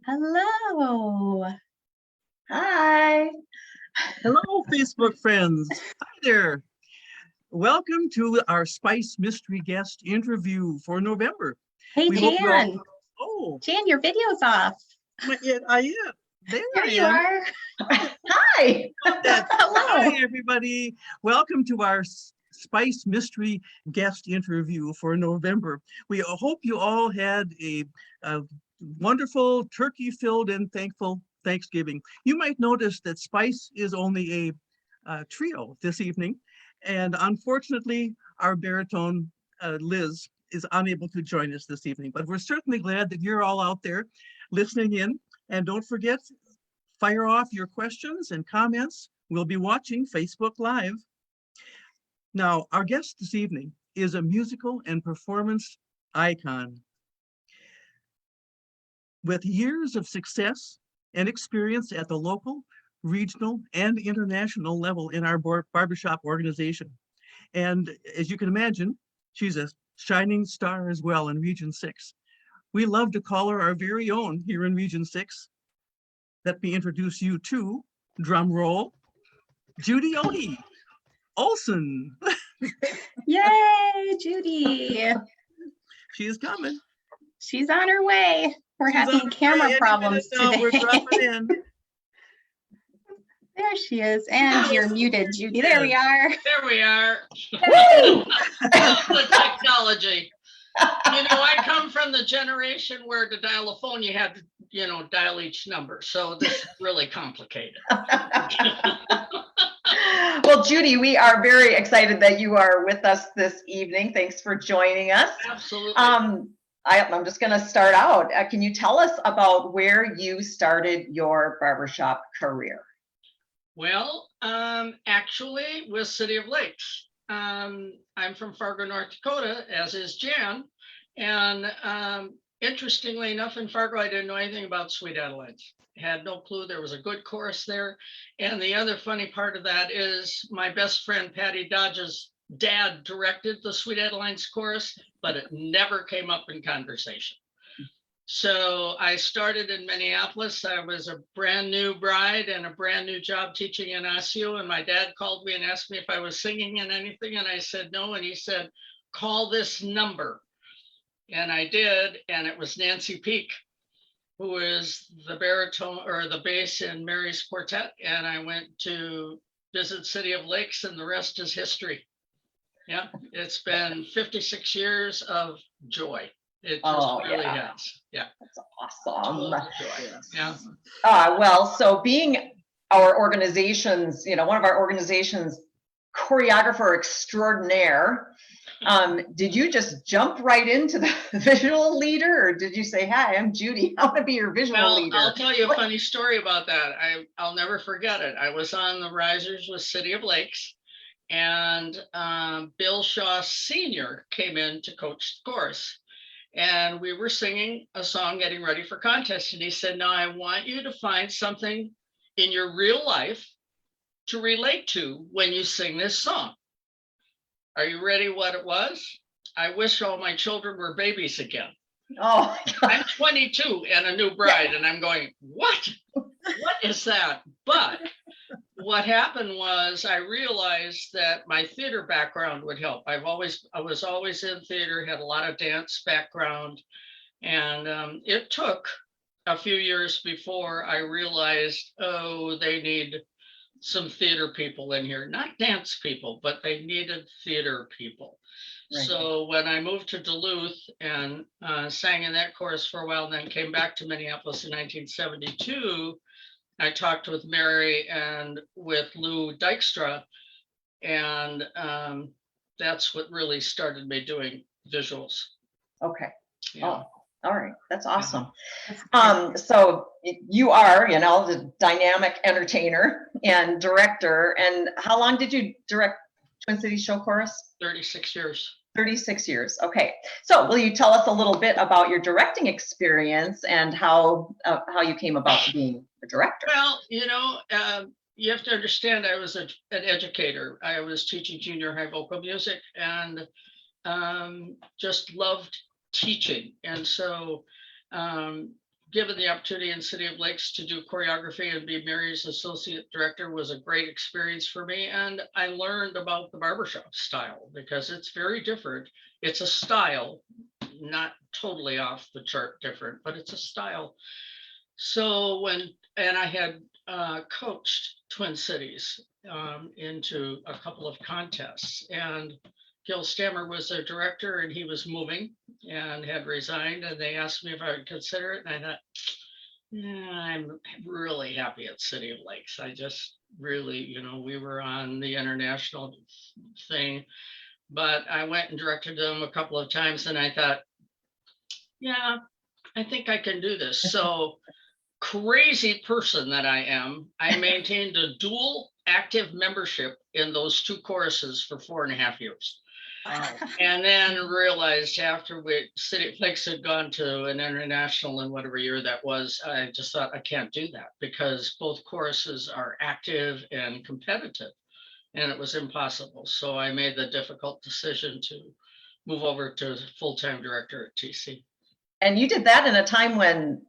Hello. Hi. Hello, Facebook friends. Hi there. Welcome to our Spice Mystery Guest interview for November. Hey, We hope you all- Jan. Oh, Jan, your video's off. I am. There There I you am. are. Hi. Hello. Hi, everybody. Welcome to our Spice Mystery Guest interview for November. We hope you all had a wonderful, turkey-filled and thankful Thanksgiving. You might notice that Spice is only a trio this evening, and unfortunately, our baritone, Liz, is unable to join us this evening, but we're certainly glad that you're all out there listening in. And don't forget, fire off your questions and comments. We'll be watching Facebook Live. Now, our guest this evening is a musical and performance icon. With years of success and experience at the local, regional, and international level in our barbershop organization. And as you can imagine, she's a shining star as well in Region 6. We love to call her our very own here in Region 6. Let me introduce you to, drum roll, Judy Od Olsen. Yay, Judy. She is coming. She's on her way. We're She's on having her camera way any problems minute now. today. We're dropping in. There she is. And you're muted, Judy. There we are. There we are. Yay. The technology. You know, I come from the generation where to dial a phone, you had to, dial each number. So this is really complicated. Well, Judy, we are very excited that you are with us this evening. Thanks for joining us. Absolutely. I'm just going to start out. Can you tell us about where you started your barbershop career? Well, actually with City of Lakes. I'm from Fargo, North Dakota, as is Jan. And interestingly enough, in Fargo, I didn't know anything about Sweet Adelines. Had no clue there was a good chorus there. And the other funny part of that is my best friend, Patty Dodge's dad directed the Sweet Adelines chorus, but it never came up in conversation. So I started in Minneapolis. I was a brand new bride and a brand new job teaching in Osseo. And my dad called me and asked me if I was singing in anything. And I said no. And he said, call this number. And I did. And it was Nancy Peake, who is the baritone or the bass in Mary's Quartet. And I went to visit City of Lakes, and the rest is history. Yeah, it's been 56 years of joy. It just really has. Yeah. That's awesome. Yeah. Well, so being our organization's, one of our organization's choreographer extraordinaire, did you just jump right into the visual leader, or did you say, hi, I'm Judy, I want to be your visual leader? I'll tell you a funny story about that. I'll never forget it. I was on the risers with City of Lakes, and Bill Shaw Sr. came in to coach the chorus. And we were singing a song getting ready for contest. And he said, now I want you to find something in your real life to relate to when you sing this song. Are you ready? What it was? I wish all my children were babies again. Oh, I'm 22 and a new bride, and I'm going, what? What is that? But what happened was I realized that my theater background would help. I was always in theater, had a lot of dance background. And it took a few years before I realized, oh, they need some theater people in here, not dance people, but they needed theater people. Right. So when I moved to Duluth and sang in that chorus for a while, and then came back to Minneapolis in 1972, I talked with Mary and with Lou Dykstra, and that's what really started me doing visuals. Okay. Yeah. Oh, all right. That's awesome. So you are, the dynamic entertainer and director. And how long did you direct Twin Cities Show Chorus? 36 years. 36 years. Okay. So will you tell us a little bit about your directing experience and how you came about being a director? Well, you have to understand, I was an educator. I was teaching junior high vocal music and just loved teaching. And so given the opportunity in City of Lakes to do choreography and be Mary's associate director was a great experience for me. And I learned about the barbershop style because it's very different. It's a style, not totally off the chart different, but it's a style. So and I had coached Twin Cities into a couple of contests, and Gil Stammer was their director, and he was moving and had resigned, and they asked me if I would consider it, and I thought, yeah, I'm really happy at City of Lakes. I just really, we were on the international thing, but I went and directed them a couple of times, and I thought, yeah, I think I can do this. So crazy person that I am, I maintained a dual active membership in those two choruses for 4.5 years. And then realized after City of Lakes had gone to an international in whatever year that was, I just thought I can't do that because both choruses are active and competitive, and it was impossible. So I made the difficult decision to move over to full-time director at TC. And you did that in a time when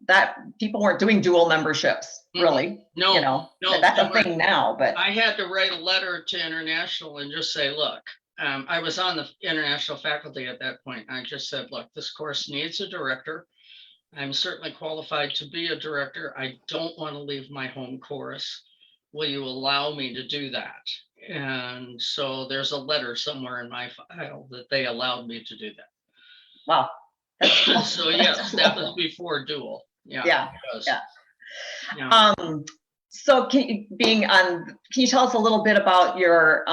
people weren't doing dual memberships, really. No, that's a thing now, but I had to write a letter to international and just say, look, I was on the international faculty at that point. I just said, look, this course needs a director. I'm certainly qualified to be a director. I don't want to leave my home chorus. Will you allow me to do that? And so there's a letter somewhere in my file that they allowed me to do that. wow. So yes, that was before dual. Yeah. So can you tell us a little bit about your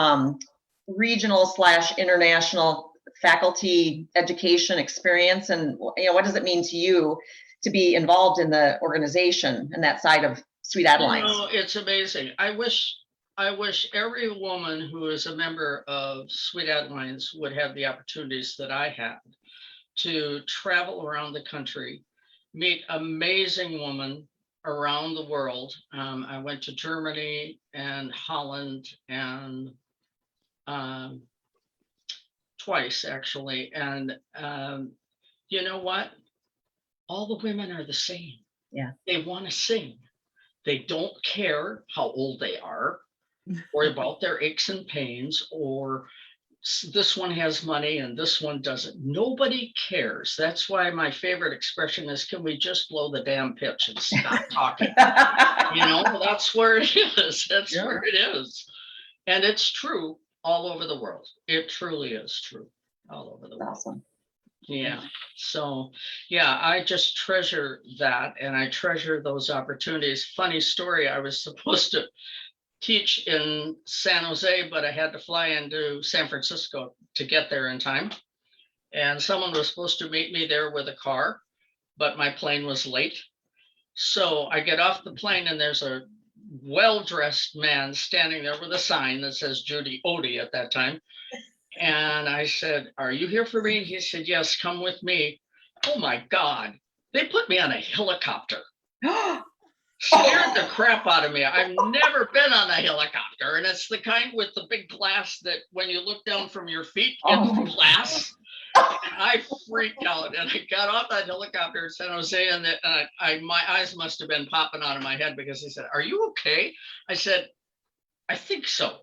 regional/international faculty education experience, and what does it mean to you to be involved in the organization and that side of Sweet Adelines? It's amazing. I wish every woman who is a member of Sweet Adelines would have the opportunities that I had to travel around the country, meet amazing women around the world. I went to Germany and Holland and twice actually. And you know what? All the women are the same. Yeah. They want to sing. They don't care how old they are or about their aches and pains, or this one has money and this one doesn't. Nobody cares. That's why my favorite expression is, can we just blow the damn pitch and stop talking? That's where it is. That's where it is. And it's true all over the world. It truly is true all over the world. Awesome. Yeah. So, I just treasure that, and I treasure those opportunities. Funny story, I was supposed to teach in San Jose, but I had to fly into San Francisco to get there in time. And someone was supposed to meet me there with a car, but my plane was late. So I get off the plane and there's a well-dressed man standing there with a sign that says Judy Od at that time. And I said, "Are you here for me?" And he said, "Yes, come with me." Oh my God, they put me on a helicopter. Scared the crap out of me. I've never been on a helicopter, and it's the kind with the big glass that when you look down from your feet, it's glass. And I freaked out, and I got off that helicopter in San Jose, and my eyes must have been popping out of my head because he said, "Are you okay?" I said, "I think so.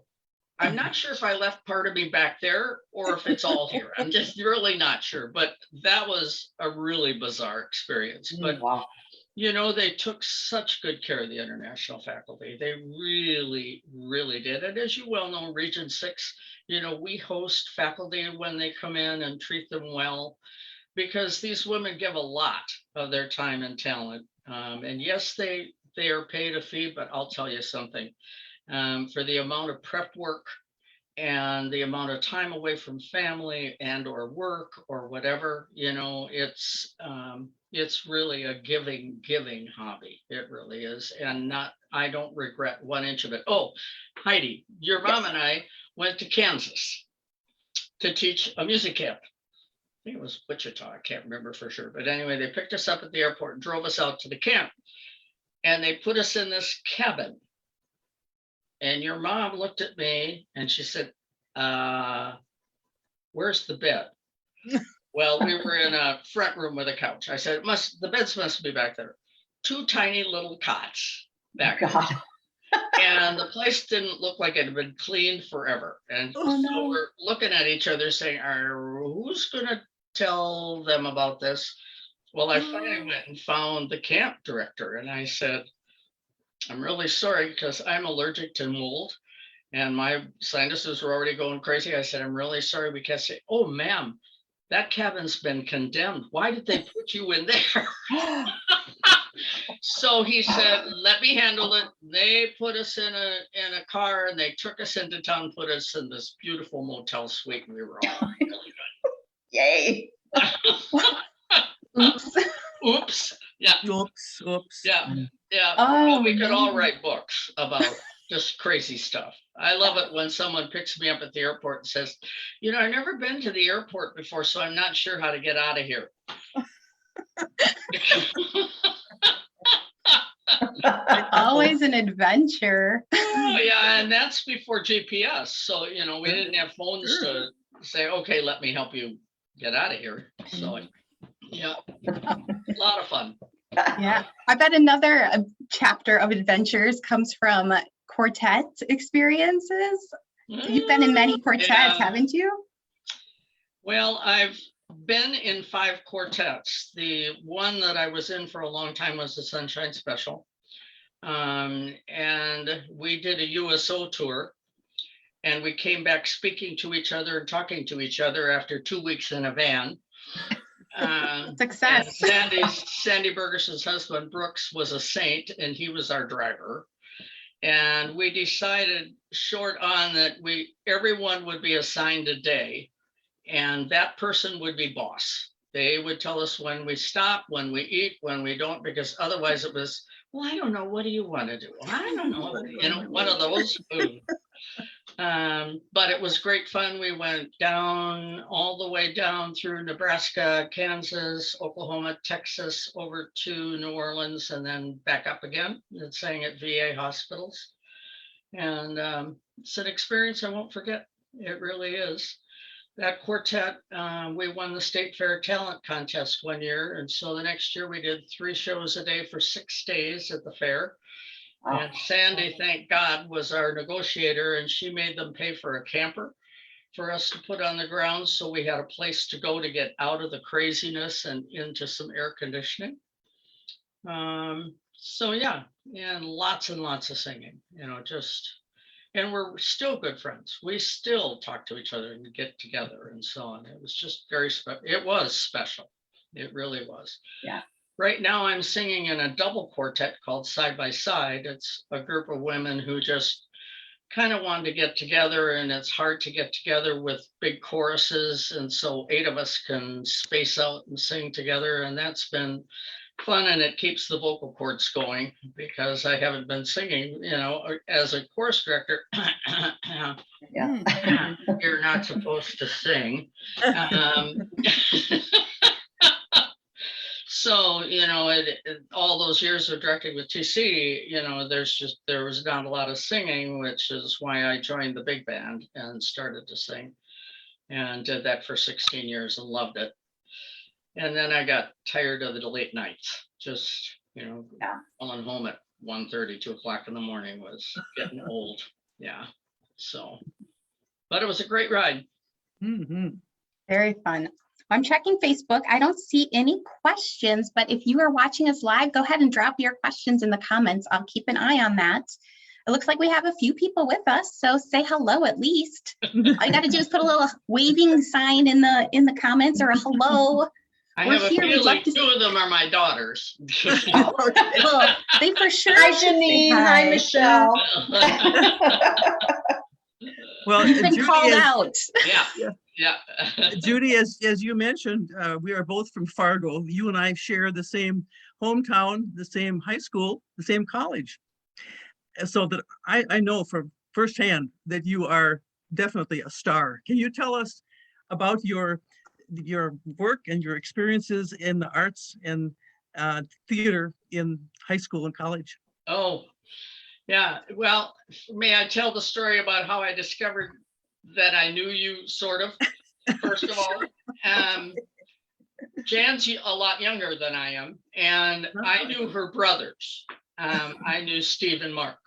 I'm not sure if I left part of me back there or if it's all here. I'm just really not sure." But that was a really bizarre experience. But wow. they took such good care of the international faculty. They really, really did. And as you well know, Region 6, we host faculty when they come in and treat them well, because these women give a lot of their time and talent. And yes, they are paid a fee, but I'll tell you something. For the amount of prep work and the amount of time away from family and or work or whatever, it's really a giving hobby. It really is. And I don't regret 1 inch of it. Oh, Heidi, your mom and I went to Kansas to teach a music camp. I think it was Wichita. I can't remember for sure. But anyway, they picked us up at the airport and drove us out to the camp. And they put us in this cabin. And your mom looked at me and she said, "Where's the bed?" Well, we were in a front room with a couch. I said, the beds must be back there. 2 tiny little cots back there. God. And the place didn't look like it had been cleaned forever. And Oh, so no. we're looking at each other saying, who's going to tell them about this? Well, I finally went and found the camp director and I said, I'm really sorry because I'm allergic to mold and my sinuses were already going crazy. I said, I'm really sorry. We can't say, oh, ma'am, that cabin's been condemned. Why did they put you in there? So he said, let me handle it. They put us in a car and they took us into town, put us in this beautiful motel suite. And we were all really Yay. Oops. good. Oops. Yeah. Oops. Yeah. Yeah. Oh, We could all man. write books about just crazy stuff. I love it when someone picks me up at the airport and says, I've never been to the airport before, so I'm not sure how to get out of here. Always an adventure. Oh, yeah, and that's before GPS. So, we didn't have phones to say, okay, let me help you get out of here. So, yeah, a lot of fun. Yeah. I bet another chapter of adventures comes from quartet experiences. You've been in many quartets, Yeah. haven't you? Well, I've been in 5 quartets. The one that I was in for a long time was the Sunshine Special. And we did a USO tour and we came back speaking to each other and talking to each other after 2 weeks in a van. Success. And Sandy Burgess's husband, Brooks, was a saint and he was our driver. And we decided short on that everyone would be assigned a day and that person would be boss. They would tell us when we stop, when we eat, when we don't, because otherwise it was, well, I don't know. What do you want to do? I don't know. One of those. But it was great fun. We went down all the way down through Nebraska, Kansas, Oklahoma, Texas, over to New Orleans, and then back up again and sang at VA hospitals. And it's an experience I won't forget. It really is. That quartet, we won the State Fair Talent Contest one year. And so the next year we did 3 shows a day for 6 days at the fair. Wow. And Sandy, thank God, was our negotiator and she made them pay for a camper for us to put on the ground. So we had a place to go to get out of the craziness and into some air conditioning. So yeah, and lots of singing, and we're still good friends. We still talk to each other and get together and so on. It was just very special. It was special. It really was. Yeah. Right now I'm singing in a double quartet called Side by Side. It's a group of women who just kind of wanted to get together and it's hard to get together with big choruses. And so 8 of us can space out and sing together. And that's been fun and it keeps the vocal cords going because I haven't been singing, as a chorus director. Yeah. You're not supposed to sing. So, all those years of directing with TC, there was not a lot of singing, which is why I joined the big band and started to sing and did that for 16 years and loved it. And then I got tired of the late nights, just, calling home at 1:30, 2 o'clock in the morning was getting old. Yeah. So, but it was a great ride. Mm-hmm. Very fun. I'm checking Facebook. I don't see any questions, but if you are watching us live, go ahead and drop your questions in the comments. I'll keep an eye on that. It looks like we have a few people with us, so say hello at least. All you got to do is put a little waving sign in the comments or a hello. I We're have a here. We'd love feeling to 2 of them are my daughters. Well, they for sure. Hi, should say Janine. hi. Hi, Michelle. Well, You've been Judy, called out. Yeah. Judy, as you mentioned, we are both from Fargo. You and I share the same hometown, the same high school, the same college. So that I know from firsthand that you are definitely a star. Can you tell us about your work and your experiences in the arts and theater in high school and college? Oh, yeah. Well, may I tell the story about how I discovered that I knew you, sort of, first of all? Jan's a lot younger than I am, and I knew her brothers. I knew Steve and Mark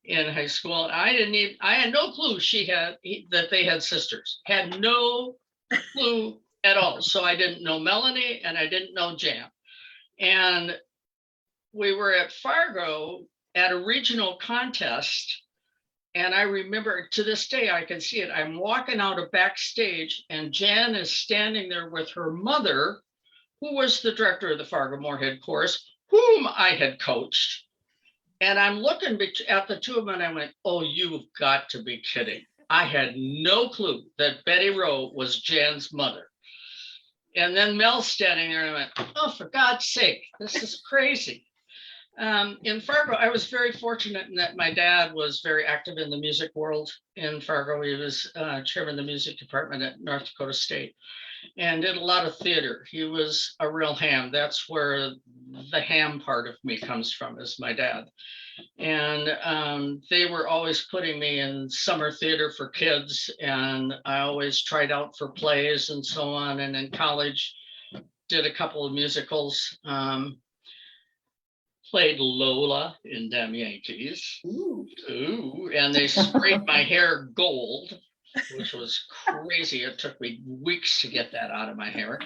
in high school. I had no clue that they had sisters. Had no clue at all. So I didn't know Melanie and I didn't know Jan. And we were at Fargo at a regional contest. And I remember to this day, I can see it. I'm walking out of backstage and Jan is standing there with her mother, who was the director of the Fargo Moorhead Chorus, whom I had coached. And I'm looking at the two of them and I went, oh, you've got to be kidding. I had no clue that Betty Rowe was Jan's mother. And then Mel's standing there and I went, oh, for God's sake, this is crazy. In Fargo, I was very fortunate in that my dad was very active in the music world in Fargo. He was chairman of the music department at North Dakota State and did a lot of theater. He was a real ham. That's where the ham part of me comes from, is my dad. And they were always putting me in summer theater for kids, and I always tried out for plays and so on. And in college, did a couple of musicals. Played Lola in Them Yankees. Ooh, and they sprayed my hair gold, which was crazy. It took me weeks to get that out of my hair.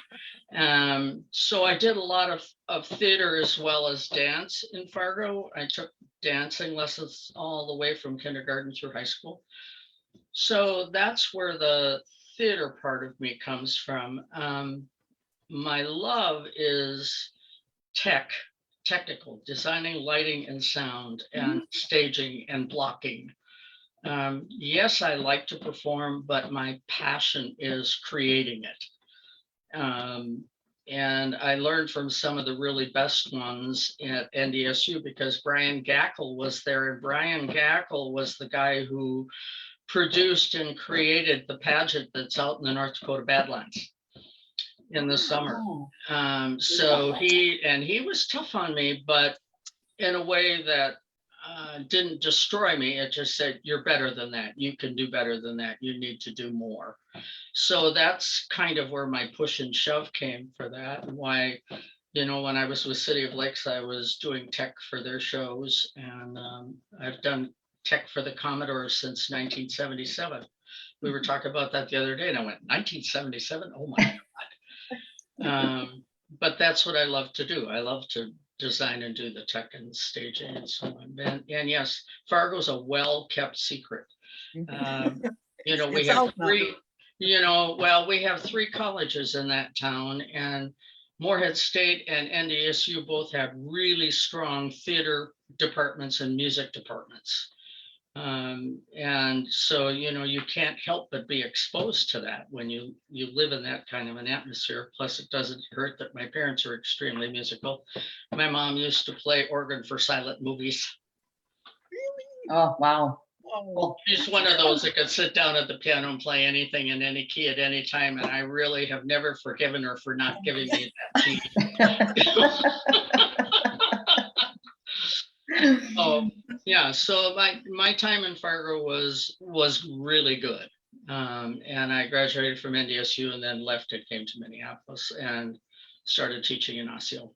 So I did a lot of theater as well as dance in Fargo. I took dancing lessons all the way from kindergarten through high school. So that's where the theater part of me comes from. My love is technical, designing, lighting and sound and staging and blocking. Yes, I like to perform, but my passion is creating it. And I learned from some of the really best ones at NDSU because Brian Gackle was there, and Brian Gackle was the guy who produced and created the pageant that's out in the North Dakota Badlands in the summer. So he was tough on me, but in a way that didn't destroy me. It just said, you're better than that. You can do better than that. You need to do more. So that's kind of where my push and shove came for that. And why, when I was with City of Lakes, I was doing tech for their shows. And I've done tech for the Commodores since 1977. We were talking about that the other day and I went, 1977? Oh my God. But that's what I love to do. I love to design and do the tech and staging and so on. And yes, Fargo's a well-kept secret. We have three, we have three colleges in that town, and Moorhead State and NDSU both have really strong theater departments and music departments. And so, you can't help but be exposed to that when you live in that kind of an atmosphere. Plus, it doesn't hurt that my parents are extremely musical. My mom used to play organ for silent movies. Oh, wow. Oh, She's one of those that could sit down at the piano and play anything in any key at any time. And I really have never forgiven her for not giving me that key. Oh, yeah. So my time in Fargo was really good. And I graduated from NDSU and then left and came to Minneapolis and started teaching in Osseo.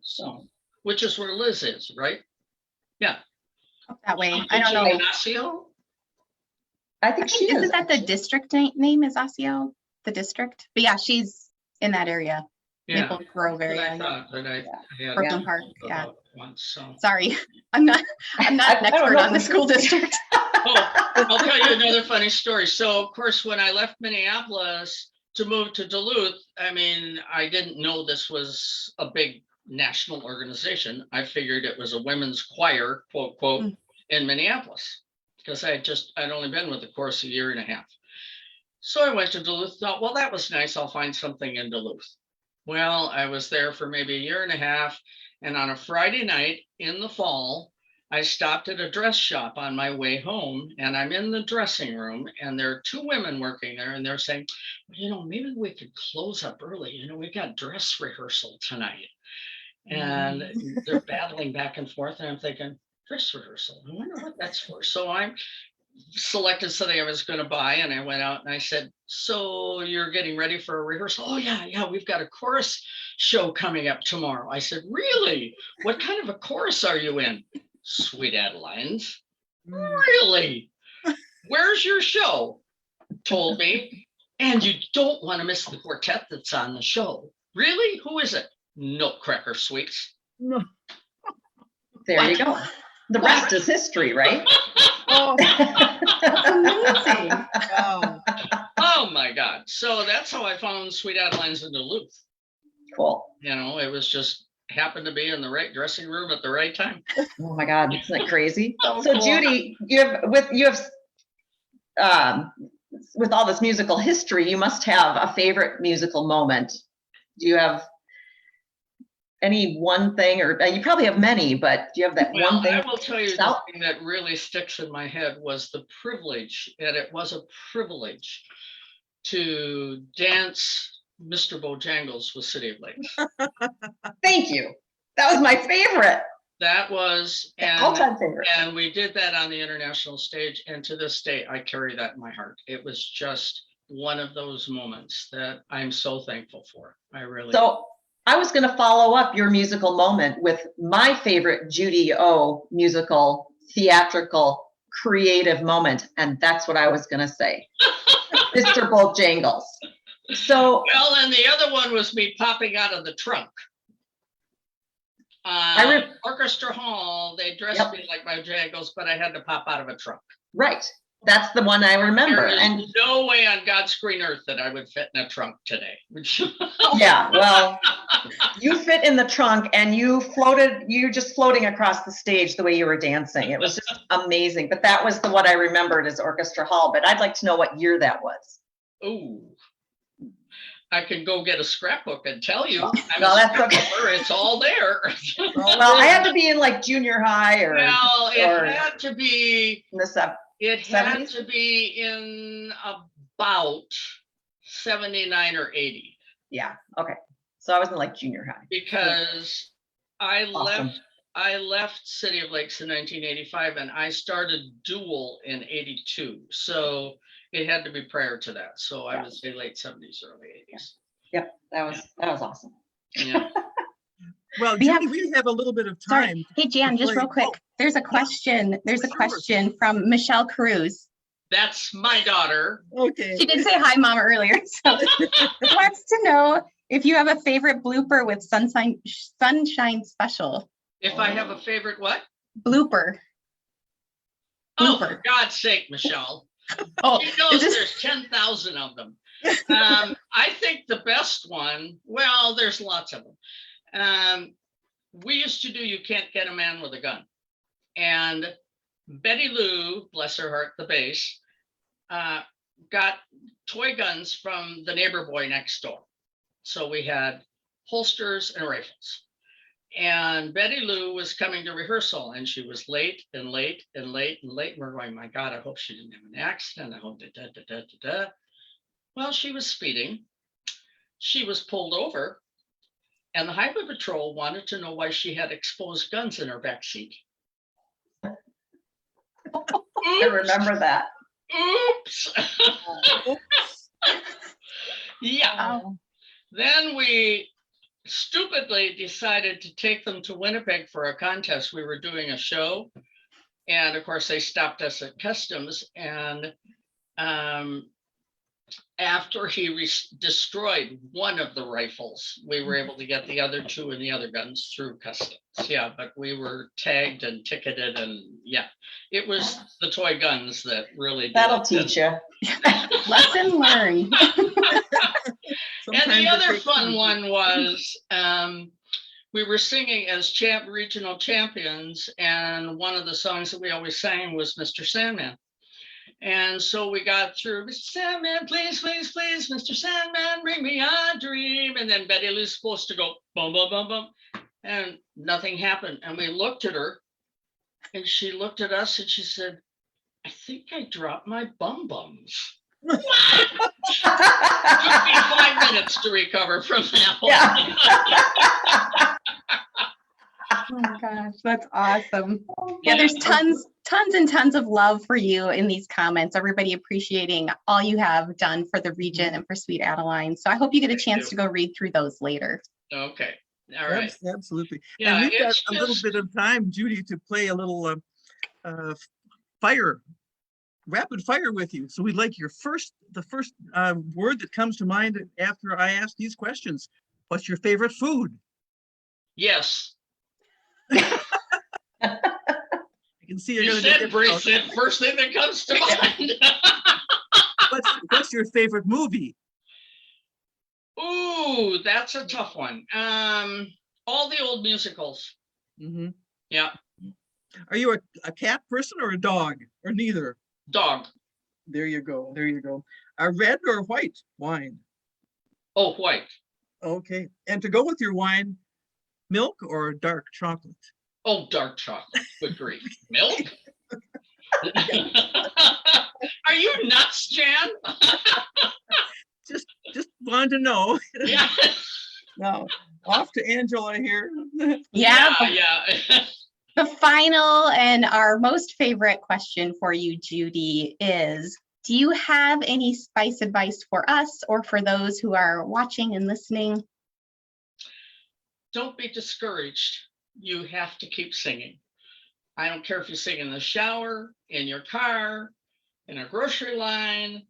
So, which is where Liz is, right? Yeah. That way. I don't know. In Osseo? I think she Isn't is. that the district name is Osseo, the district? But yeah, she's in that area. Yeah. Maple Grove But I area. thought that I had Brooklyn Park. Yeah. about once, so. Sorry, I'm not an I don't expert know. on the school district. Oh, I'll tell you another funny story. So of course, when I left Minneapolis to move to Duluth, I mean, I didn't know this was a big national organization. I figured it was a women's choir, quote, quote, in Minneapolis, because I'd only been with the course a year and a half. So I went to Duluth, thought, well, that was nice. I'll find something in Duluth. Well, I was there for maybe a year and a half. And on a Friday night in the fall, I stopped at a dress shop on my way home, and I'm in the dressing room, and there are two women working there, and they're saying, maybe we could close up early. We got dress rehearsal tonight. And they're battling back and forth, and I'm thinking, dress rehearsal, I wonder what that's for. So I'm selected something I was going to buy, and I went out and I said, "So you're getting ready for a rehearsal?" "Oh yeah, we've got a chorus show coming up tomorrow." I said, "Really? What kind of a chorus are you in?" "Sweet Adelines." "Really? Where's your show?" Told me. "And you don't want to miss the quartet that's on the show." "Really? Who is it?" "Nutcracker Suites." No. There you go. The rest is history, right? Oh, Amazing. wow. Oh my God. So that's how I found Sweet Adelines in Duluth. Cool. You know, it was just happened to be in the right dressing room at the right time. Oh my God, isn't that crazy? So So cool. Judy, with all this musical history, you must have a favorite musical moment. Do you have any one thing, or you probably have many, but do you have that Well, one thing? I will tell you the Stout? thing that really sticks in my head was the privilege, and it was a privilege to dance Mr. Bojangles with City of Lakes. Thank you. That was my favorite. That was, All-time favorite. and we did that on the international stage. And to this day, I carry that in my heart. It was just one of those moments that I'm so thankful for. I really. So I was going to follow up your musical moment with my favorite Judy O musical, theatrical, creative moment. And that's what I was going to say. Mr. Bojangles. So Well, and the other one was me popping out of the trunk. Orchestra Hall, they dressed me like Bojangles, but I had to pop out of a trunk. right. That's the one I remember. There is And no way on God's green earth that I would fit in a trunk today. yeah, well, you fit in the trunk and you're just floating across the stage the way you were dancing. It was just amazing. But that was the one I remembered as Orchestra Hall. But I'd like to know what year that was. Ooh. I can go get a scrapbook and tell you. I'm No, a that's okay. scrapbooker. It's all there. Well, I had to be in like junior high or Well, it or had to be. in the It had 70s? to be in about 79 or 80. Yeah. Okay. So I was in like junior high. Because I Awesome. left City of Lakes in 1985 and I started Dual in 82. So it had to be prior to that. So I would say late 70s, early 80s. Yep. That was awesome. Yeah. Well, We Judy, have- we have a little bit of Sorry. time. Hey, Jan, just real quick. There's a question. There's a Sure. question from Michelle Cruz. That's my daughter. Okay. She did say hi, Mama, earlier. So wants to know if you have a favorite blooper with Sunshine Special. If I have a favorite what? Blooper. Oh, Blooper. for God's sake, Michelle. Oh, She knows is this- there's 10,000 of them. I think the best one, well, there's lots of them. We used to do You Can't Get a Man with a Gun. And Betty Lou, bless her heart, the bass, got toy guns from the neighbor boy next door. So we had holsters and rifles. And Betty Lou was coming to rehearsal and she was late and late and late and late. And we're going, my God, I hope she didn't have an accident. I hope da. Well, she was speeding. She was pulled over and the Highway Patrol wanted to know why she had exposed guns in her back seat. I remember that. Oops. Yeah. Oh, Then we stupidly decided to take them to Winnipeg for a contest. We were doing a show. And of course, they stopped us at customs. And after he destroyed one of the rifles, we were able to get the other two and the other guns through customs. Yeah, but we were tagged and ticketed. And yeah, it was the toy guns that really did That'll it. teach you. lesson learned. And Sometimes the it other takes fun time. one was we were singing as regional champions, and one of the songs that we always sang was Mr. Sandman. And so we got through, Mr. Sandman, please, please, please, Mr. Sandman, bring me a dream. And then Betty Lou's supposed to go bum, bum, bum, bum. And nothing happened. And we looked at her and she looked at us and she said, I think I dropped my bum bums. What? Took me 5 minutes to recover from that one. Yeah. Oh my gosh, that's awesome. Yeah, Yeah. there's tons and tons of love for you in these comments. Everybody appreciating all you have done for the region and for Sweet Adeline. So I hope you get a Thank chance you. to go read through those later. Okay, all right. Absolutely. Yeah, And we've got it's a little just- bit of time, Judy, to play a little rapid fire with you. So we'd like the first word that comes to mind after I ask these questions. What's your favorite food? Yes. I can see you're You gonna said get Bruce, said first thing that comes to mind. what's your favorite movie? Ooh, that's a tough one. All the old musicals. Mhm. Yeah, Are you a cat person or a dog or neither? dog. There you go. There you go. A red or white wine? Oh, white. Okay. And to go with your wine, milk or dark chocolate? Oh, dark chocolate. Good grief. Milk? Are you nuts, Jan? Just wanted to know. Yeah. Now, off to Angela here. Yeah, Yeah. the final and our most favorite question for you, Judy, is do you have any spice advice for us or for those who are watching and listening? Don't be discouraged. You have to keep singing. I don't care if you sing in the shower, in your car, in a grocery line,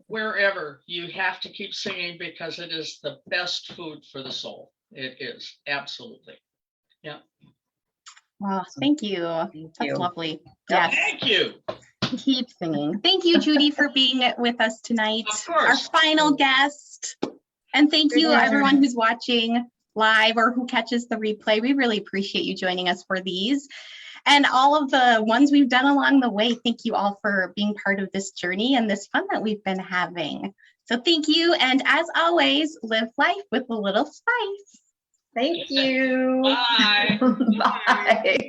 wherever. You have to keep singing because it is the best food for the soul. It is, absolutely. Yeah. Oh, thank you. Thank That's you. lovely. Yep. Yes, Thank you. keep singing. Thank you, Judy, for being with us tonight. Of course. Our final guest. And thank you, Yeah. everyone who's watching live or who catches the replay. We really appreciate you joining us for these. And all of the ones we've done along the way, thank you all for being part of this journey and this fun that we've been having. So thank you. And as always, live life with a little spice. Thank you. Bye. Bye.